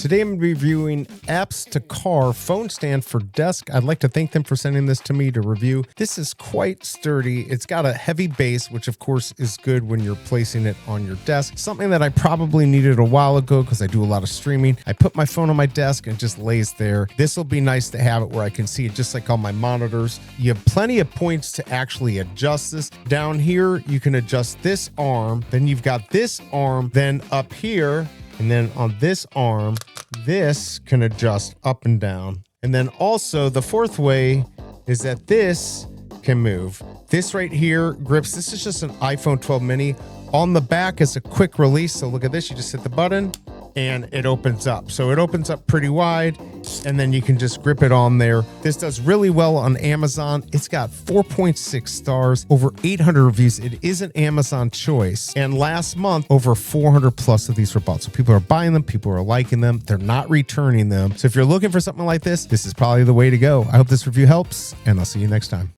Today I'm reviewing Apps to Car phone stand for desk. I'd like to thank them for sending this to me to review. This is quite sturdy. It's got a heavy base, which of course is good when you're placing it on your desk. Something that I probably needed a while ago because I do a lot of streaming. I put my phone on my desk and it just lays there. This will be nice to have it where I can see it just like on my monitors. You have plenty of points to actually adjust this. Down here, you can adjust this arm. Then you've got this arm. Then up here, and then on this arm, this can adjust up and down. And then also the fourth way is that this can move. This right here grips. This is just an iPhone 12 mini. On the back is a quick release. So look at this. You just hit the button and it opens up. So it opens up pretty wide and then you can just grip it on there. This does really well on Amazon. It's got 4.6 stars, over 800 reviews. It is an Amazon choice. And last month, over 400 plus of these were bought. So people are buying them. People are liking them. They're not returning them. So if you're looking for something like this is probably the way to go. I hope this review helps and I'll see you next time.